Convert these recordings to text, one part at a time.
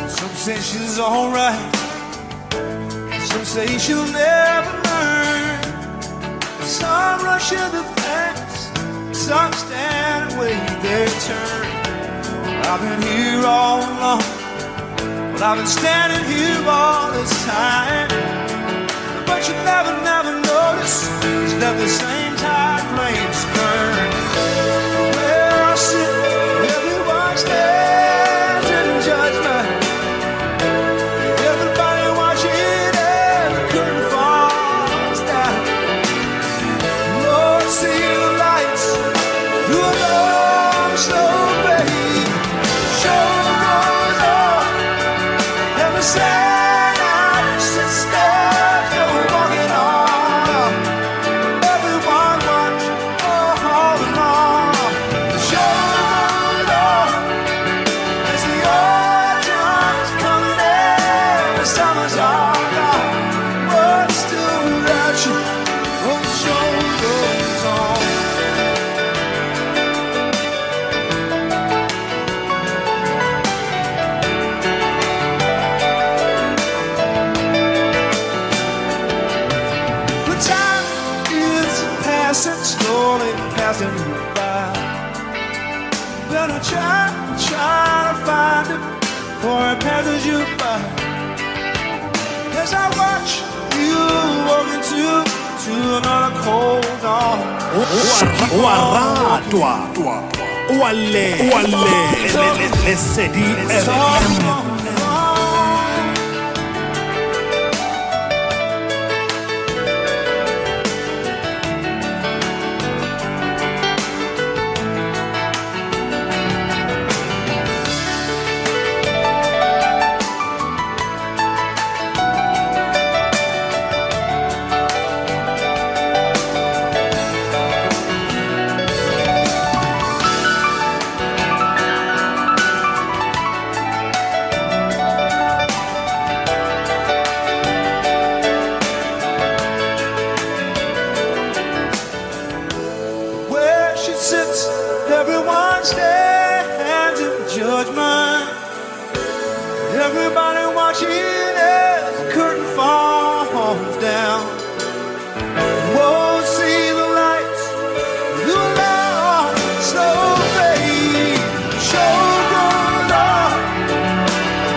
Some say she's alright, some say she'll never learn. Some rush into things, some stand and wait their turn. I've been here all along, but I've been standing here all this time. But you never notice, it's left the same tired flames burn. Where I sit, everyone stands in judgment. Everybody watching as the curtain falls down. Lord, see the lights through a long, slow fade. Show goes on, and the sad eyes that stare, go walking on. Everyone watch all along. The show goes on as the autumn's coming in, the summer's all gone. But still without you, oh, the show goes on. The time is passing, slowly passing you by. Better try to find it before it passes you by. As I watch you walk into another cold dawn. Where she sits, everyone stands in judgment. Everybody watching as the curtain falls down. Won't see the lights through a long, slow fade. Show goes on,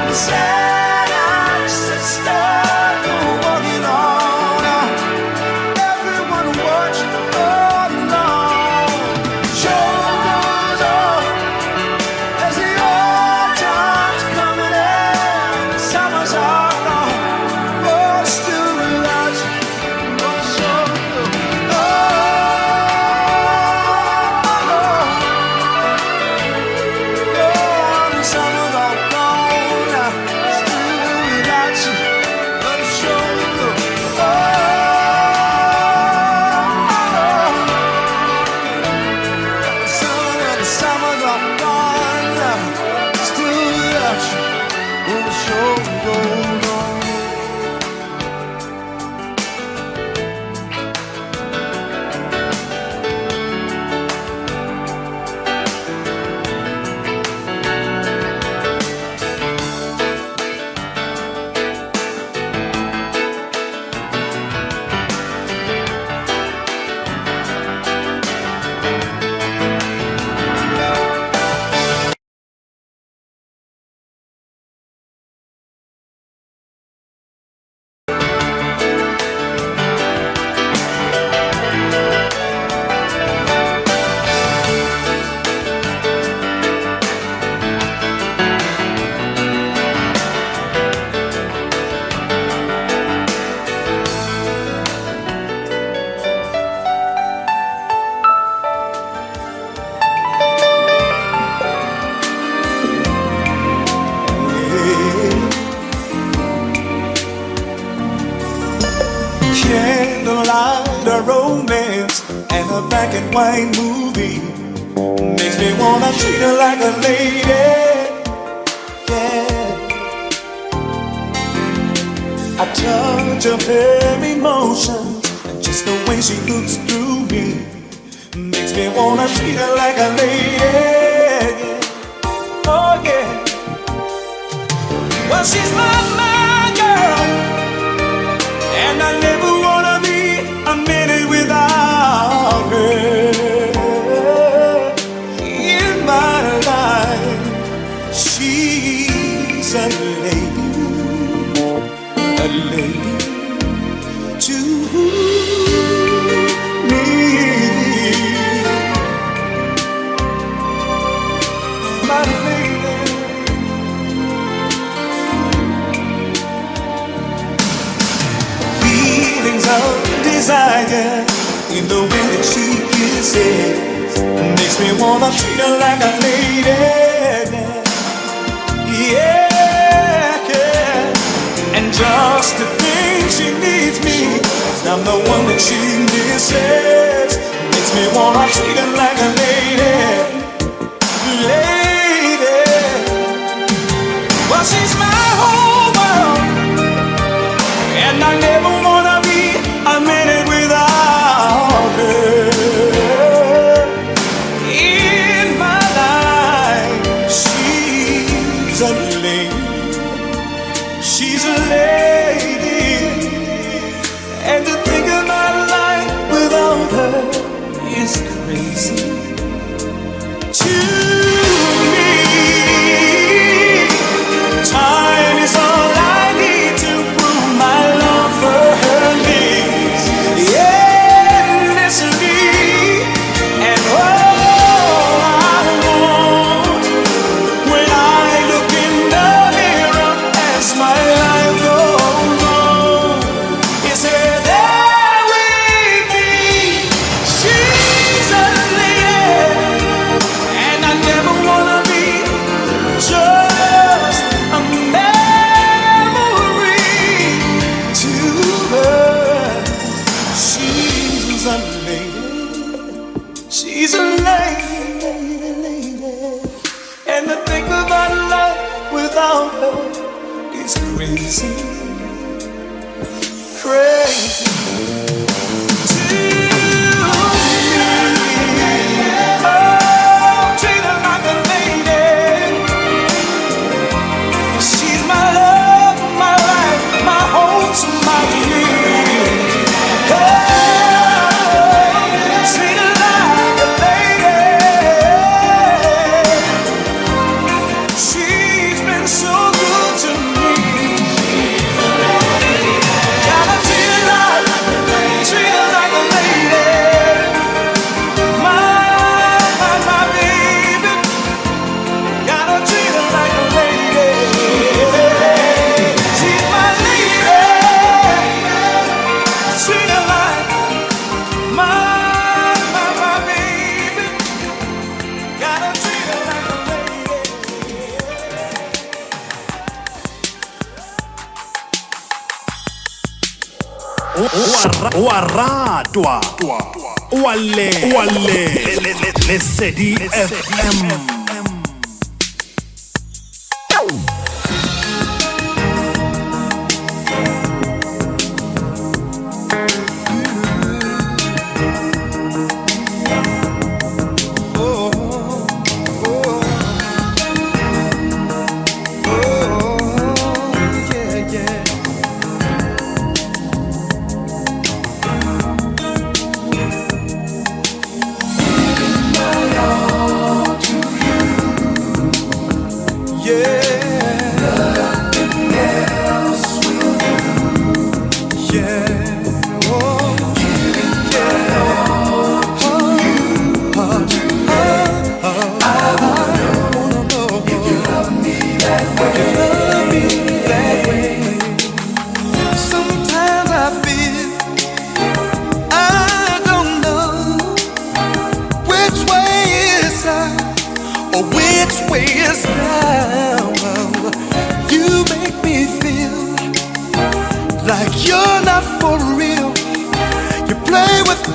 the sad eyes that stare, go walking on. Everyone watching all along. Show goes on as the autumn's coming in, the summer's all gone. Oh, still without you, oh, show goes on. The summer's all gone now. Still without you, but the show goes on. The summer's all gone now. Still without you, but the show goes on. Candlelight, a romance, and a black and white movie makes me wanna treat her like a lady. I touch of her emotions, and just the way she looks through me makes me wanna treat her like a lady. Oh yeah. Well, she's my girl, and I never wanna be a minute without her in my life. She's a lady to me. My lady. Feelings of desire in the way that she kisses makes me wanna treat her like a lady. Yeah, yeah. And just to think she needs me, I'm the one that she misses, makes me wanna treat her like a lady. Lady. Well, she's my whole world, and I never wanna be a minute without her in my life. She's a lady. She's a lady. And to think of my life without her is crazy to me. Time is all I need to prove my love for her lives endlessly. And all I want when I look in the mirror as my life goes on is her there with me. She's a lady, and I never wanna be just a memory to her. She's a lady. She's a lady. And to think about life without her is crazy. Crazy. Waradwa Wale Lesedi FM.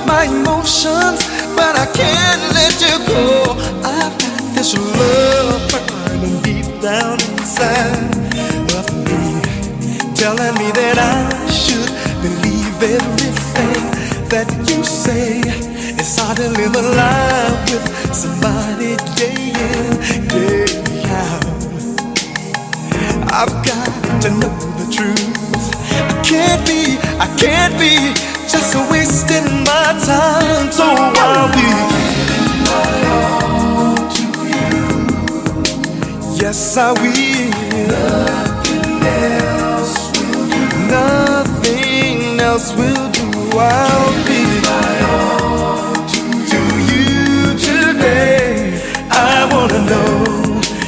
My emotions, but I can't let you go. I've got this love burning deep down inside of me. telling me that I should believe everything that you say. It's hard to live a life with somebody day in, day out. I've got to know the truth. I can't be just wasting my time. So I'll be giving my all to you. Yes, I will. Nothing else will do. Nothing else will do. I'll be giving my all to you today. I wanna know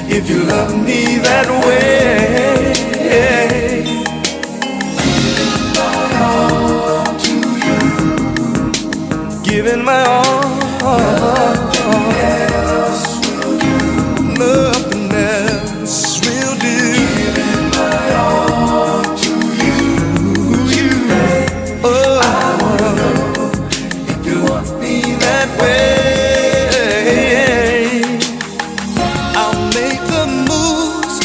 if you love me that way. Giving my all, nothing else will do. Nothing else will do. Giving my all to you. Oh, I wanna know if you want me that way. I'll make the moves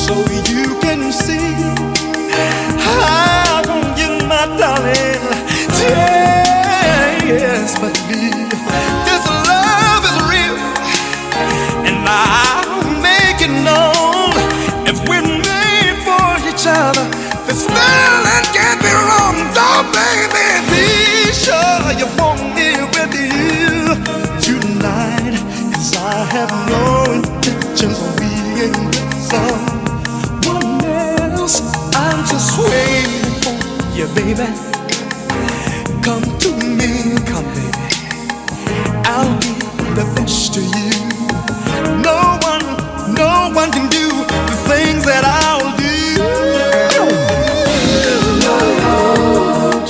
so you can see. I want you, my darling. Yes, but this love is real, and I'll make it known. If we're made for each other, this feeling can't be wrong. So baby, be sure you want me with you tonight, 'cause I have no intentions of being with someone else. I'm just waiting for you, baby. Come to me, come baby. I'll be the best to you. No one can do the things that I'll do.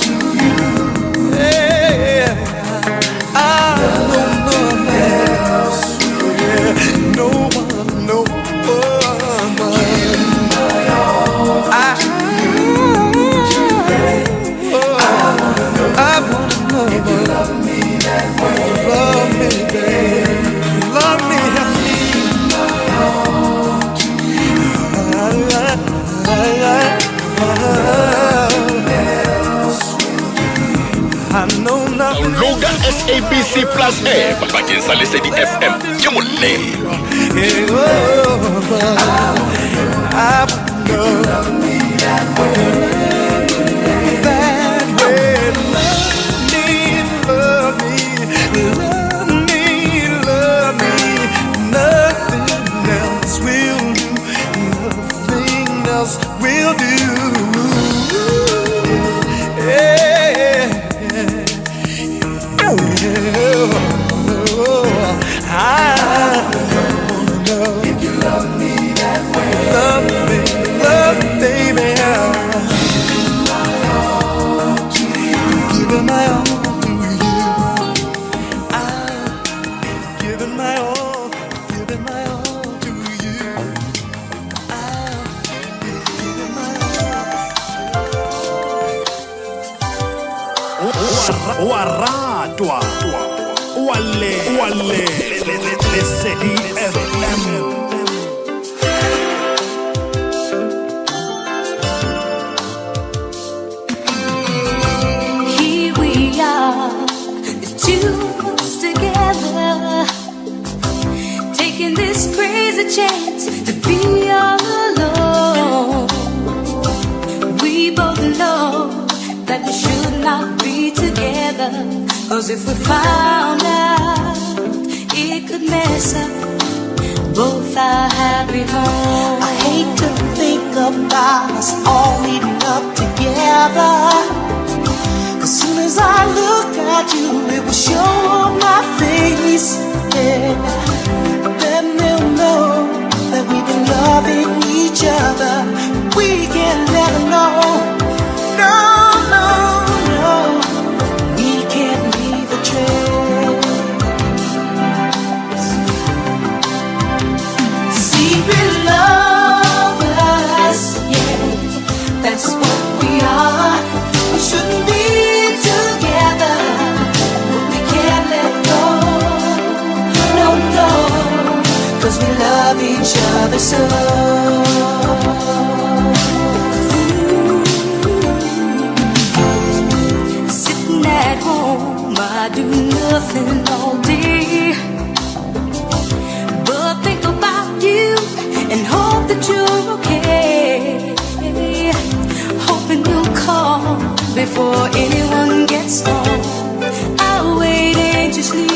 To you. Yeah. I know nothing else. Yeah. No one. If you love me that way, love me, babe. Love me, help me. My all to you. I know nothing. Downloada SABC Plus app bakeng sa Lesedi FM ke molemo. I love me that way. Will do. Yeah. I wanna know if you love me that way. Love me, baby. Giving my all to you. Giving my all to you. I'm giving my all. Giving my all to you. Waratwa Wale Lesedi FM. Here we are, the two of us together, taking this crazy chance to be all alone. We both know that we should not be together, 'cause if we found out, it could mess up both our happy homes. I hate to think about us all meeting up together. As soon as I look at you, it will show on my face. Yeah. Then they'll know that we've been loving each other. We can't let them know. No, we can't leave a trace. Secret lovers, yeah, that's what we are. We shouldn't be together, but we can't let go. No, 'cause we love each other so. home, I do nothing all day but think about you and hope that you're okay. Hoping you'll call before anyone gets home. I'll wait anxiously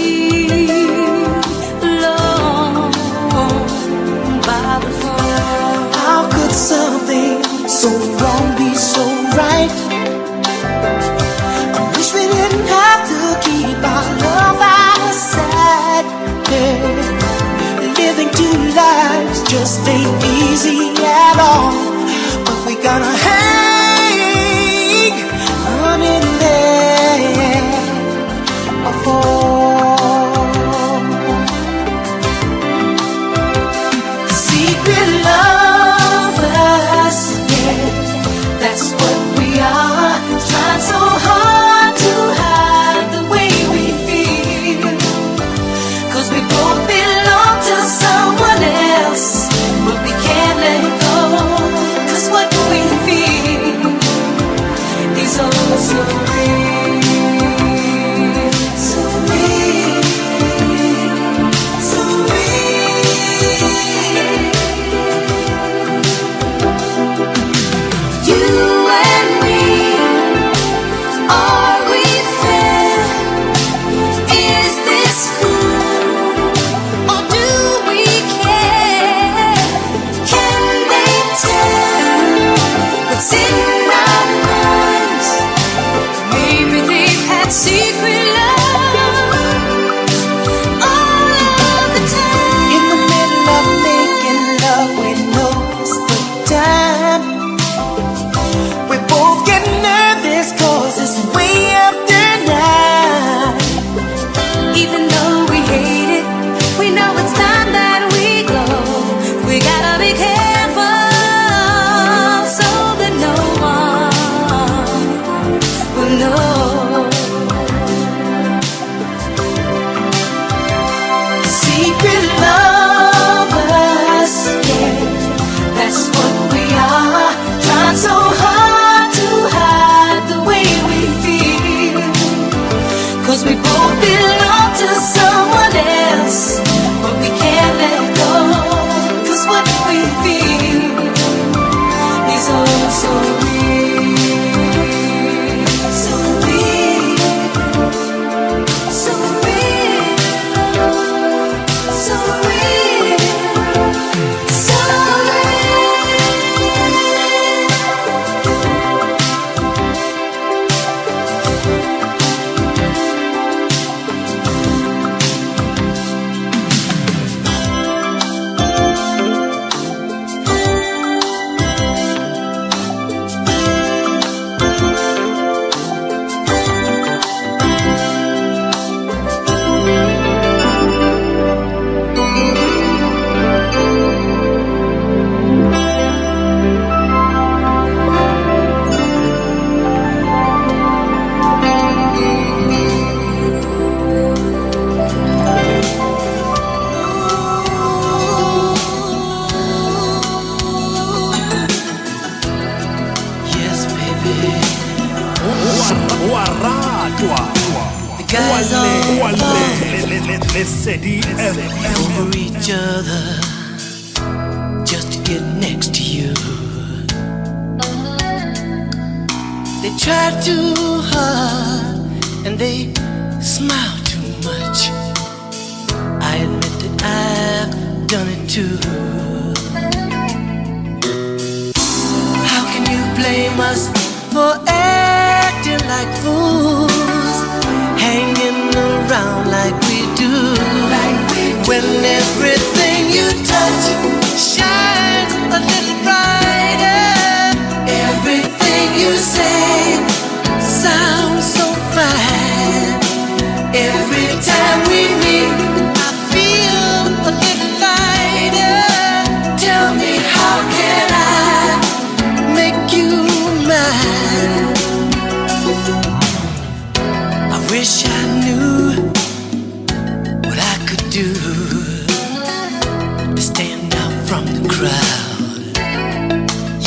alone by the phone. How could something so wrong be so right? I wish we didn't have to keep our love outside. Yeah. Living two lives just ain't easy at all. But we gotta hang on in there before secret lovers. Yeah, that's what we are. Trying so hard to hide the way we feel, 'cause we both belong to someone else, but we can't let it go, 'cause what we feel is all so real, so real, so real. You and me, are we fair? Is this cool, or do we care? Can they tell what's in our minds? Maybe they've had secret loves all of the time. In the middle of making love, we notice the time. We both get nervous 'cause it's way after night. Even though we hate it, we know it's time that we go. We gotta be careful so that no one will know. Secret lovers, yeah, that's what we are. Trying so hard to hide the way we feel, 'cause we both belong to someone else, but we can't let go, 'cause what we feel is all so real, so real, so real, so real, so yes, baby. Waradwa. The guys all Lesedi FM. over each other just to get next to you. They try too hard and they smile too much. I admit that I've done it too. How can you blame us for acting like fools, hanging around like we do, when everything you touch shines a little brighter? Everything you say sounds so fine. Every time we meet, I feel a little lighter. Tell me, how can I make you mine? I wish I knew what I could do to stand out from the crowd.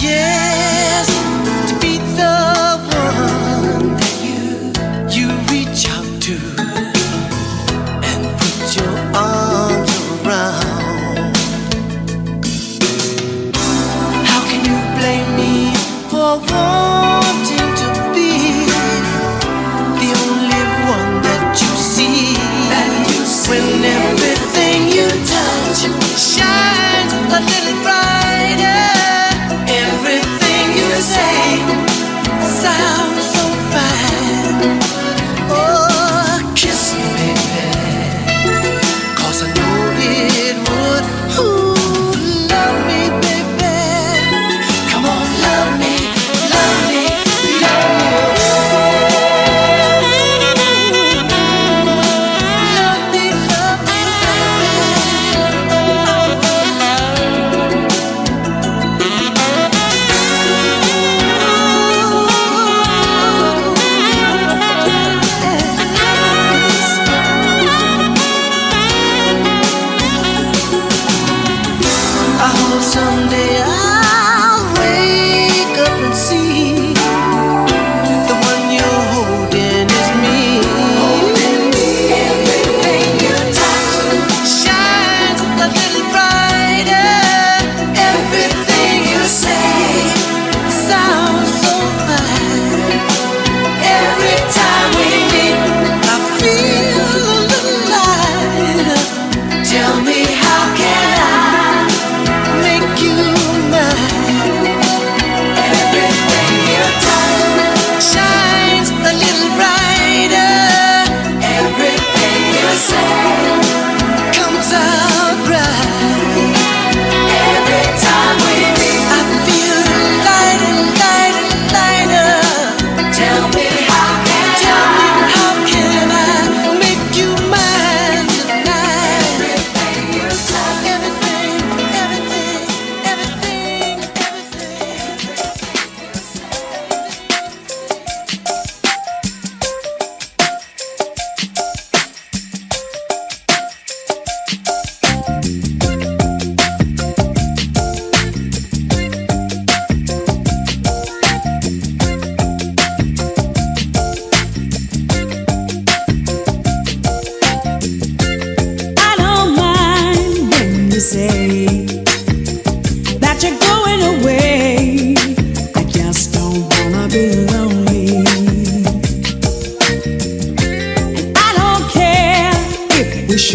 Yes, to be the one that you reach out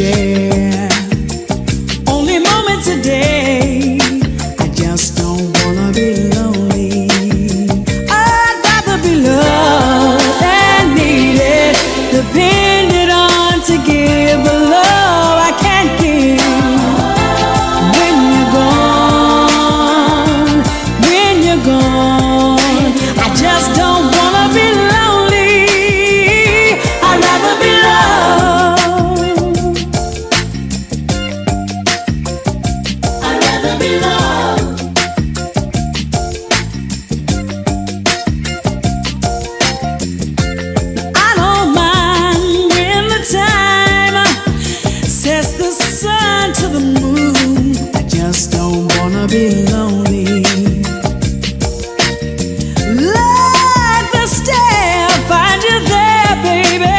share. Only moments a day. I just don't wanna be lonely. I'd rather be loved and needed, depended on to give the love I can't give. When you're gone, I just don't wanna be lonely. I'd rather be loved. I'd rather be loved. I don't mind when the time sets the sun to the moon. I just don't wanna be lonely. Like the stair, find you there, baby,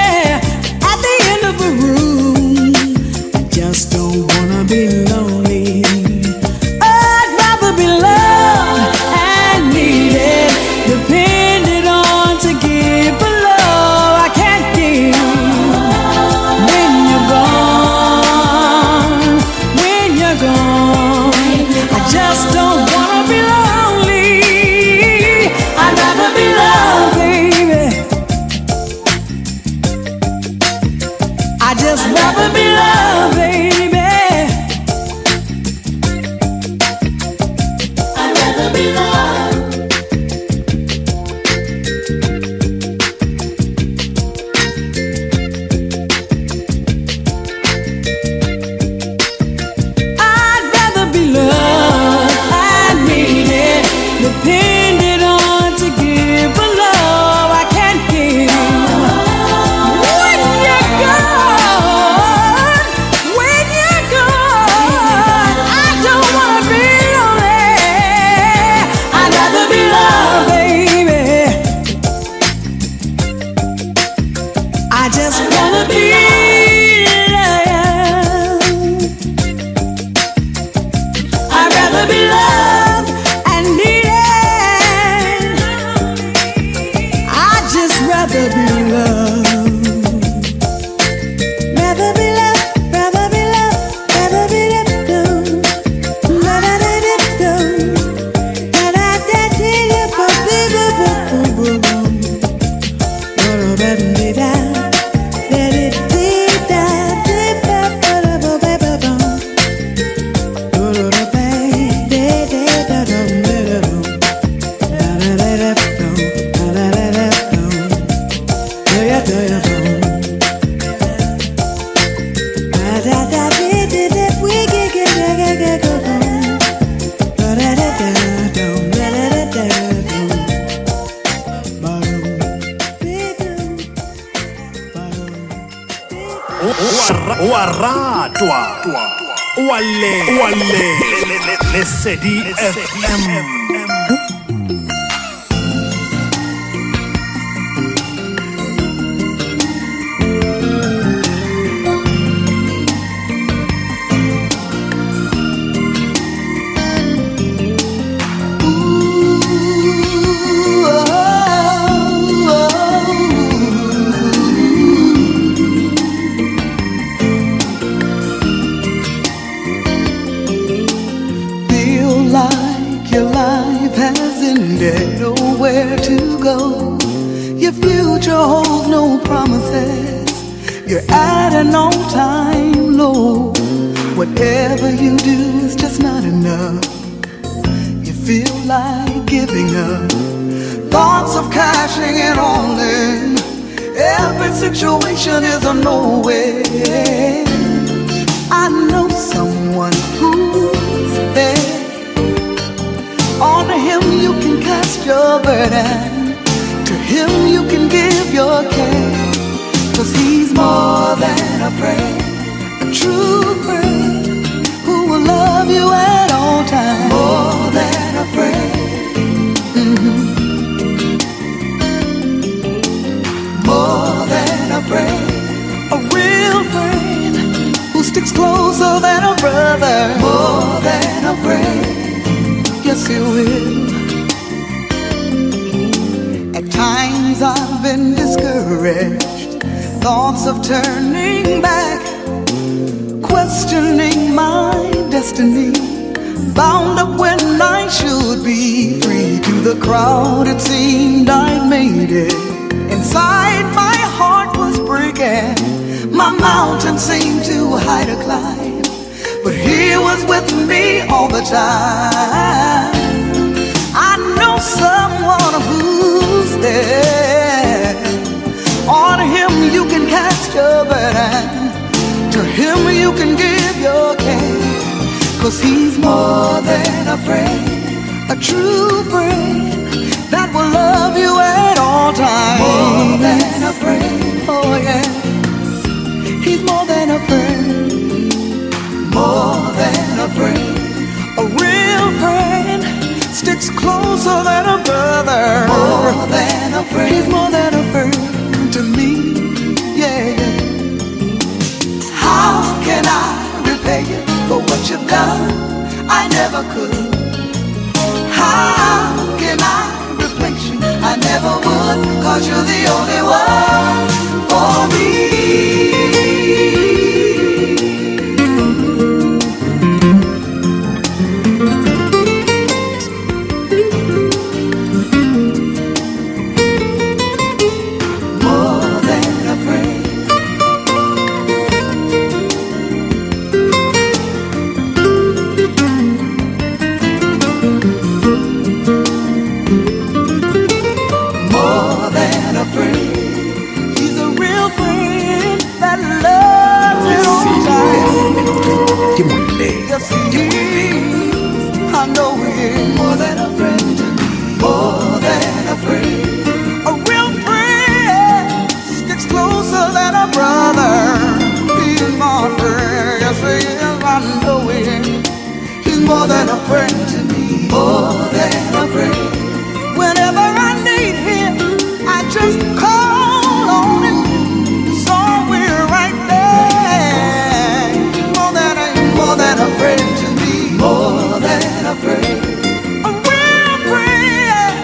at the end of the room. I just don't wanna be lonely. I'd rather be loved and needed, depended on to give the love I can't give. When you're gone, I just don't wanna be lonely. I'd rather be loved, baby. I'd just rather be loved, baby. I'd rather be loved. I'd rather be loved and needed, depended on to give the love I can't give. When you're gone, I don't wanna be lonely. I'd rather be loved, baby. I just wanna be loved. I'd rather be loved and needed. I'd just rather be loved. Rather be loved, rather be loved, rather be loved. Da da da da da. Da da da da da. Boom boom boom boom. Da da da da. Da da da da. Da da da da da da. Waradwa Wale Lesedi FM. Your life has ended, nowhere to go. Your future holds no promises. You're at an all-time low. Whatever you do is just not enough. You feel like giving up. Thoughts of cashing in on them. Every situation is a nowhere. I know someone who's there. On him you can cast your burden. To him you can give your care. 'Cause he's more than a friend, a true friend who will love you at all times. More than a friend. More than a friend. A real friend who sticks closer than a brother. More than a friend. Yes, you will. At times I've been discouraged, thoughts of turning back. questioning my destiny, bound up when I should be free. To the crowd it seemed I'd made it. Inside my heart was breaking, my mountain seemed too high to climb, but he was with me all the time. I know someone who's there. On him you can cast your burden, to him you can give your care. 'Cause he's more than a friend, a true friend that will love you at all times. More than a friend, oh yeah. He's more than a friend, more than a friend. A real friend sticks closer than a brother. More than a friend, he's more than a friend to me, yeah. How can I repay you for what you've done? I never could. How can I replace you? I never would, 'cause you're the only one for me. Yes, he is. I know he is. More than a friend to me. More than a friend. A real friend sticks closer than a brother. He's my friend. Yes, he is. I know he is. He's more than a friend to me. More than a friend. Whenever I need him, I just call on him. Somewhere right there. More than a friend to me. More than a friend. A real friend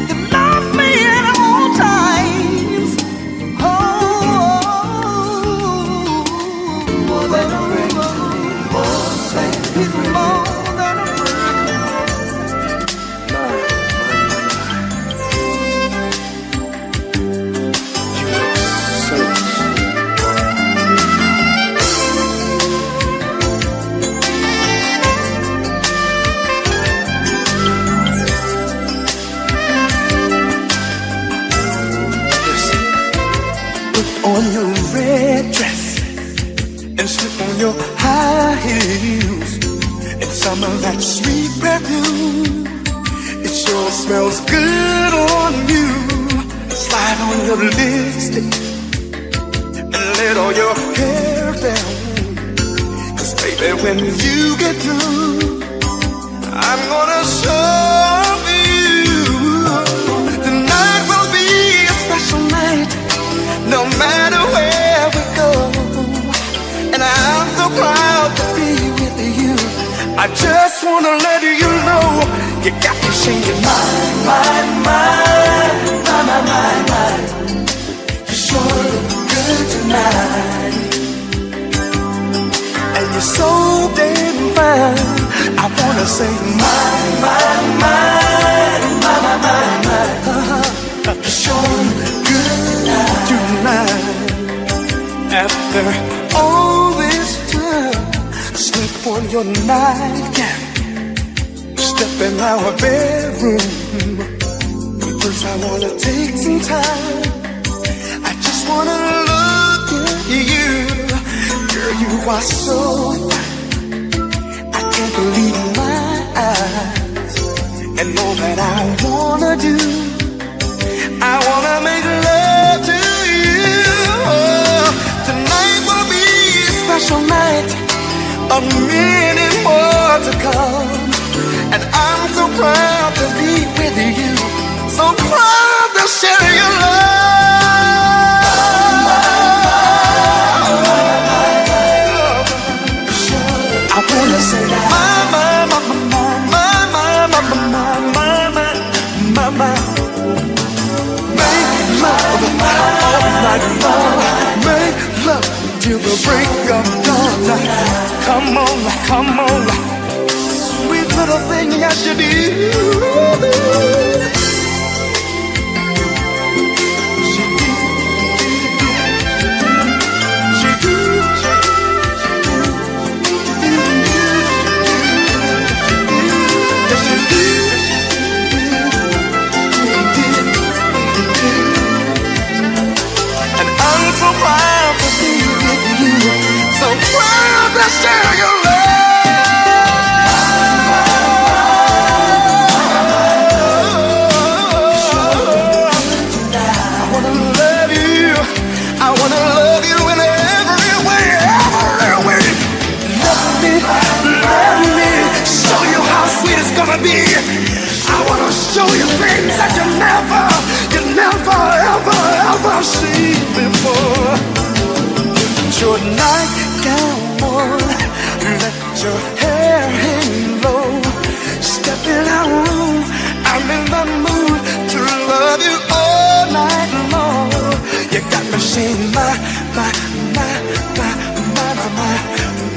that loves me at all times. Oh, more than a friend to me. He's more than a friend. You look so on your red dress and slip on your high heels and some of that sweet perfume. It sure smells good on you. Slide on your lipstick and let all your hair down. 'Cause baby, when you get through, I'm gonna show you. Tonight will be a special night, no matter where we go. And I'm so proud to be with you. I just wanna let you know, you got me singing mine, mine, mine, mine, mine, mine, mine. You sure look good tonight, and you're so damn fine. I wanna say mine, mine, mine, mine, mine, mine, mine. You sure look good tonight. After all this time, slip on your nightgown, step in our bedroom. First I wanna take some time, I just wanna look at you. Girl, you are so fine, I can't believe my eyes. And all that I wanna do, I wanna make love to you. Oh, tonight will be a special night, a many more to come. And I'm so proud to be with you, so proud to share your love. I wanna say my, my, my, my, my, my, my, my, my, my, my, my. Make love all night long, make love till the break of dawn. Come on, come on, sweet little thing that you do. And I'm so proud to be with you, so proud to share your love. I wanna love you in every way, every way. Let me show you how sweet it's gonna be. I wanna show you things that you never, ever, ever seen before. Put your nightgown on, let your hair hang low. Step in our room, I'm in the mood to love you all night long. You got me saying my, my, my, my, my, my, my,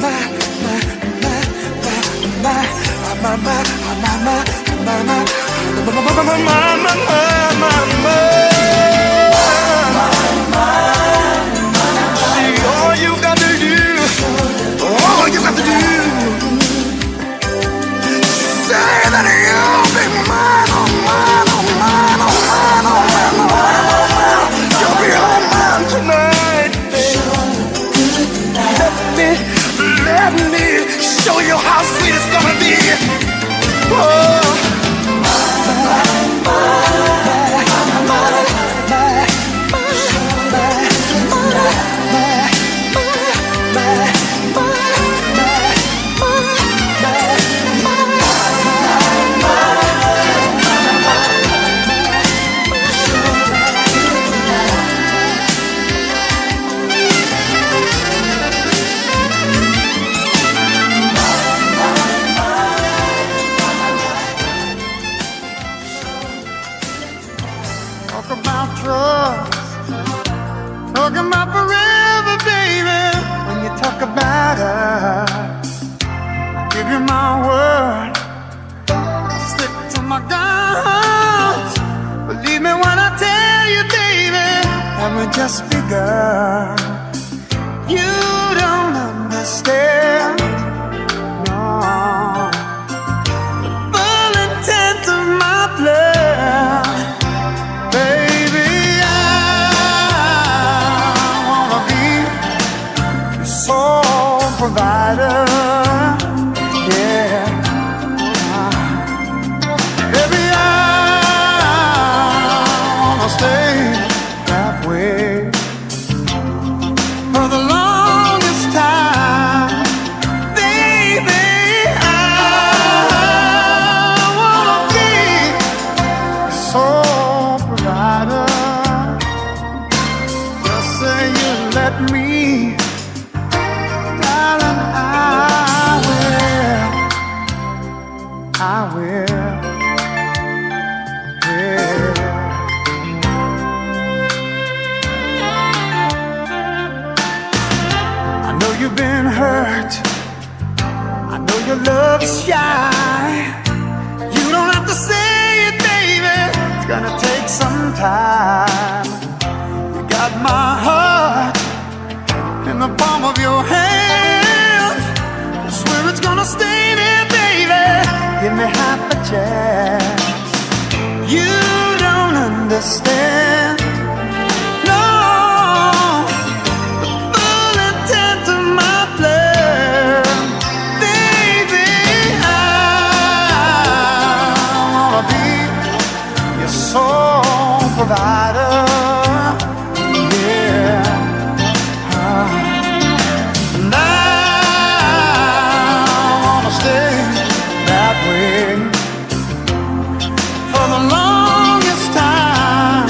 my, my, my, my, see, all you got to do, say that you'll be mine, oh mine, oh mine, oh mine, oh mine, oh mine. You'll be all mine tonight. Let me show you how sweet it's gonna be. Oh. Talk about trust, talking about forever, baby. When you talk about us, I give you my word, stick to my guns. Believe me when I tell you, baby, that we just begun. You don't understand, no, the full intent of my plan. Baby, I wanna be your sole provider, yeah. Baby, I wanna stay that way for the longest time. Baby, I wanna be your sole provider. Just say you let me, darling, I will, yeah. I know you've been hurt, I know your love is shy. You don't have to say it, baby, it's gonna take some time. You got my heart in the palm of your hand. I swear it's gonna stay there, baby. Give me half a chance. You don't understand, no, the full intent of my plan. Baby, I wanna be your sole provider, yeah. And I wanna stay that way for the longest time.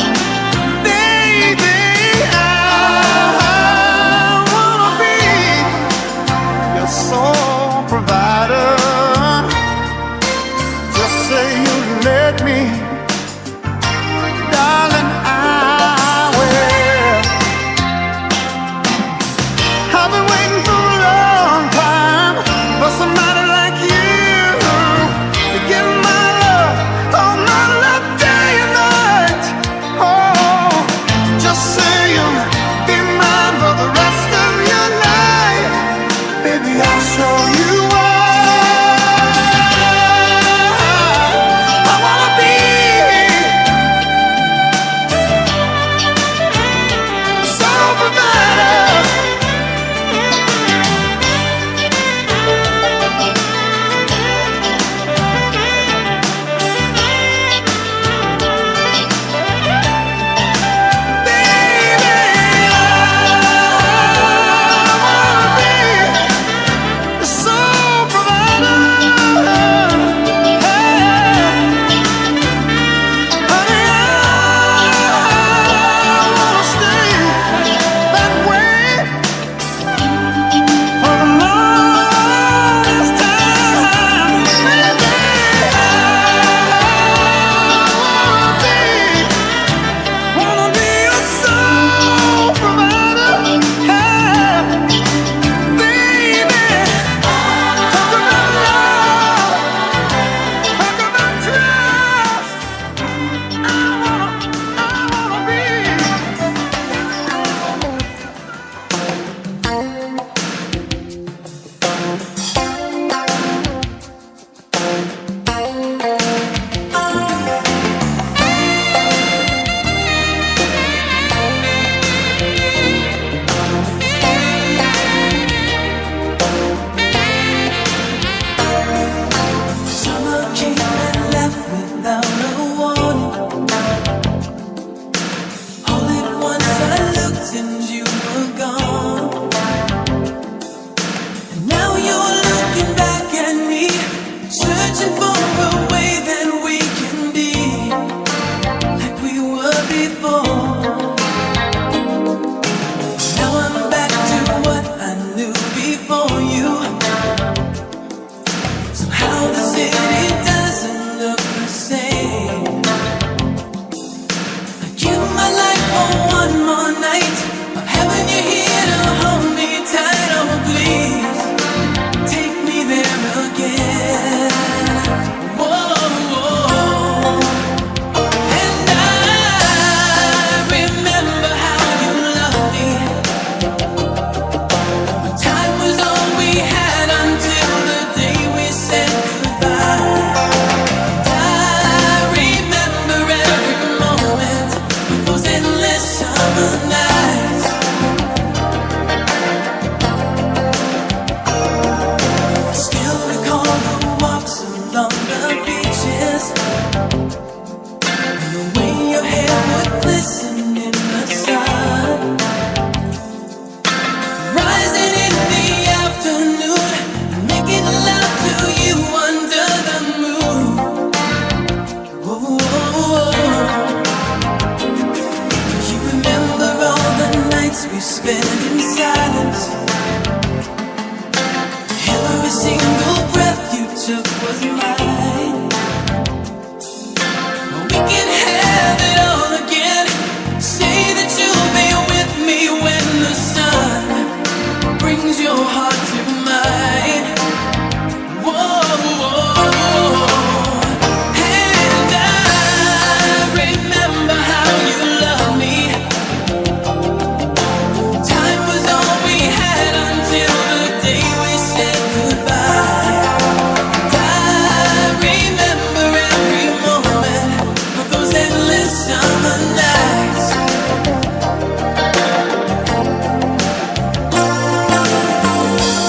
we spent in silence. Every single breath you took was mine. We can have it all again. Say that you'll be with me when the sun brings your heart to mine. Whoa, whoa. And I remember how you loved me. Time was all we had until the day we said goodbye. And I remember every moment of those endless summer nights.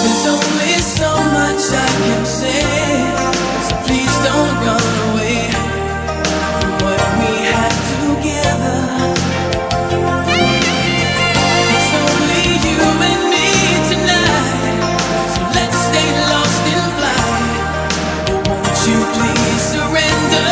There's only so much I can say, so please don't run away from what we had together. It's only you and me tonight, so let's stay lost in flight. Oh, won't you please surrender?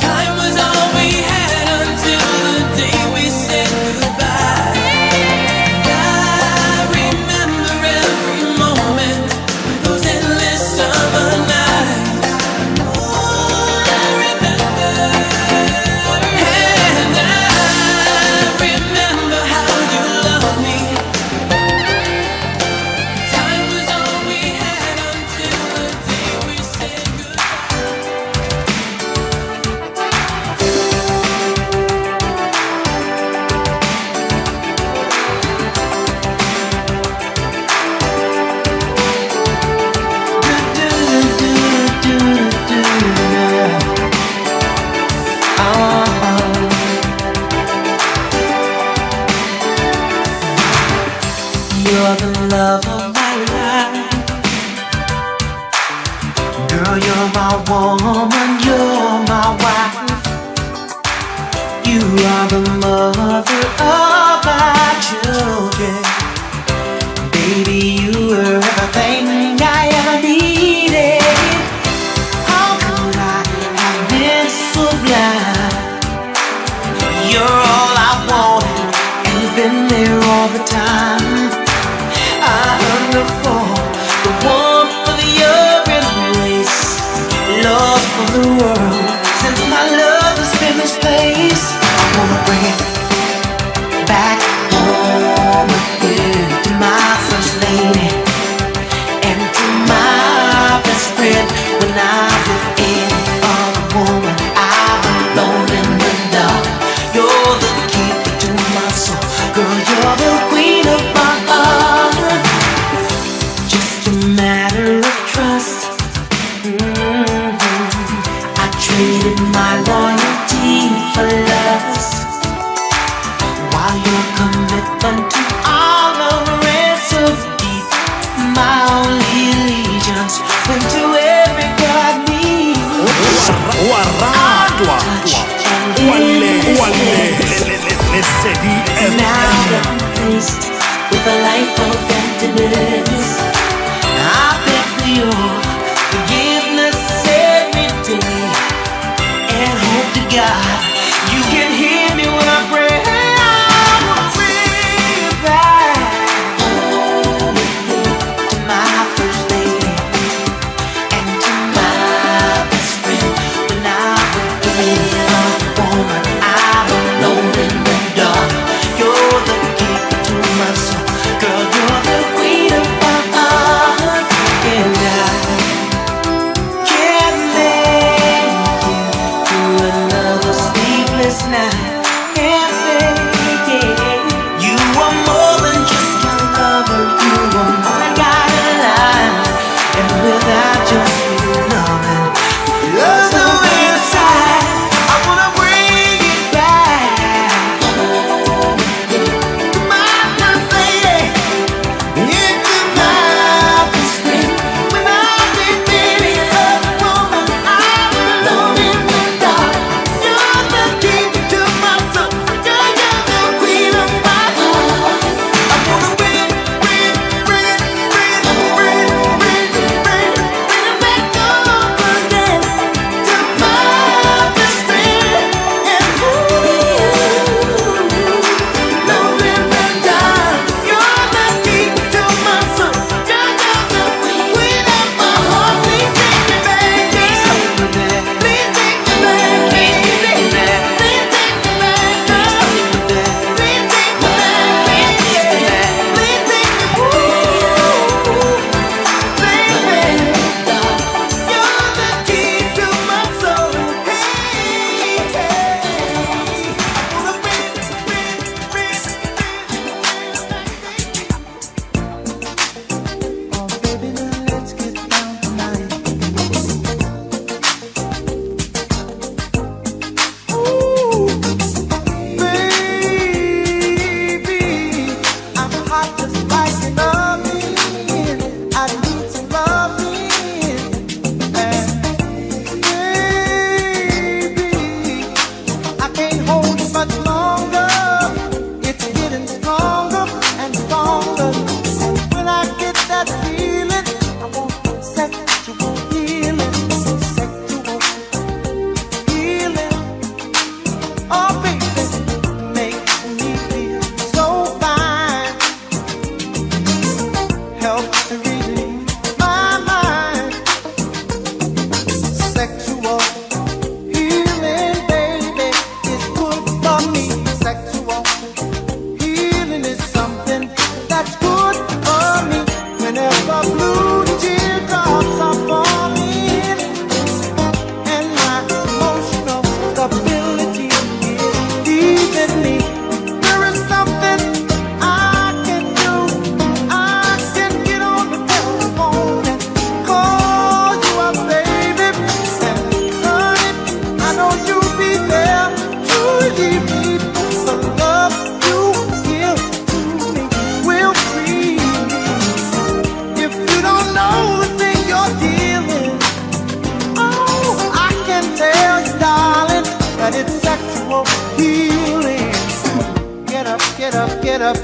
Time was all we had until the day we said goodbye. I remember every moment of those endless summer nights. I remember. And I remember how you loved me. Time was all we had until the day we said goodbye. You're the love of my life. Girl, you're my woman, you're my wife. You are the mother of my children. Baby, you were everything I ever needed. How could I have been so blind? You're all I wanted, and you've been there all the time. I hunger for the warmth of your embrace, love for the world. Since my love has been misplaced, I wanna bring it back home again to my first lady and to my best friend. When I'm with any other woman, I'm alone in the dark. You're the keeper to my soul, girl. You're the queen of my heart. Just a matter of trust. I traded my loyalty for lust, while your commitment to all of the rest so deep. My only allegiance went to every girl I need. Now I'm faced with a life of emptiness. I beg for your forgiveness every day, and hope to God you can hear me when I pray. I wanna bring you back home to my first lady and to my best friend. When I'm with any other woman, I'm alone in the dark. You're the keeper to my soul, girl. You're the queen of my heart, and I can't make you do another sleep.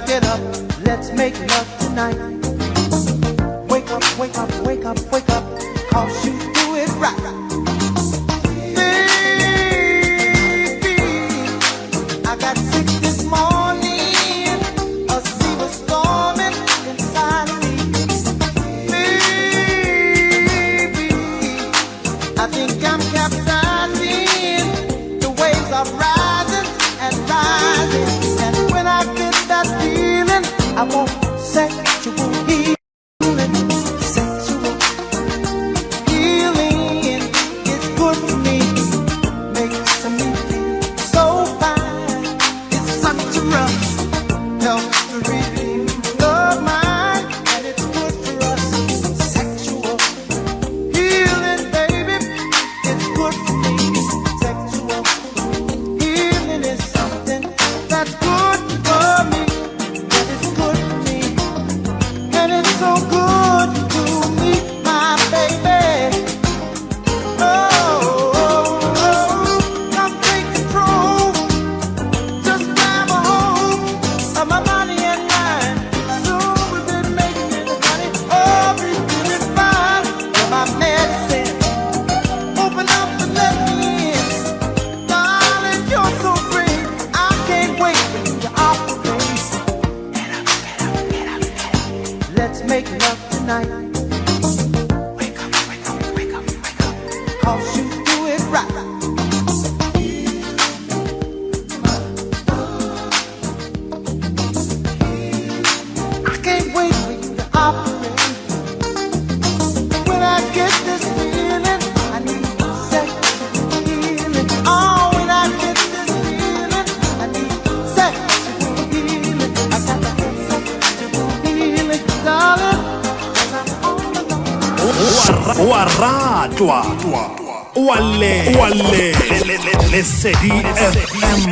Get up, let's make love tonight. Wake up, wake up, wake up, wake up, 'cause you do it right. Baby, I got sick this morning, a sea was storming inside of me. Baby, I think I'm capsizing, the waves are rising and rising, and when I get that feeling, I want sexual healing. Sexual healing is good for me. Makes me feel so fine. It's such a rush. Helps to redeem the mind, and it's good for us. Sexual healing, baby, it's good for me. Sexual healing is something that's good for me. So good to me, my baby. Come take control. Just grab a hold of my body and mind. So we've been making it, honey. Oh, we're feeling fine. You're my medicine. Open up and let me in. Darling, you're so great. I can't wait for you to operate. Let's make love tonight. Wake up, wake up, wake up, wake up, 'cause you do it right. I can't wait for you to operate. When I get this feeling, I need sexual healing. Oh, when I get this feeling, I need sexual healing. I got to get sexual healing, darling. Waratwa Wale Lesedi FM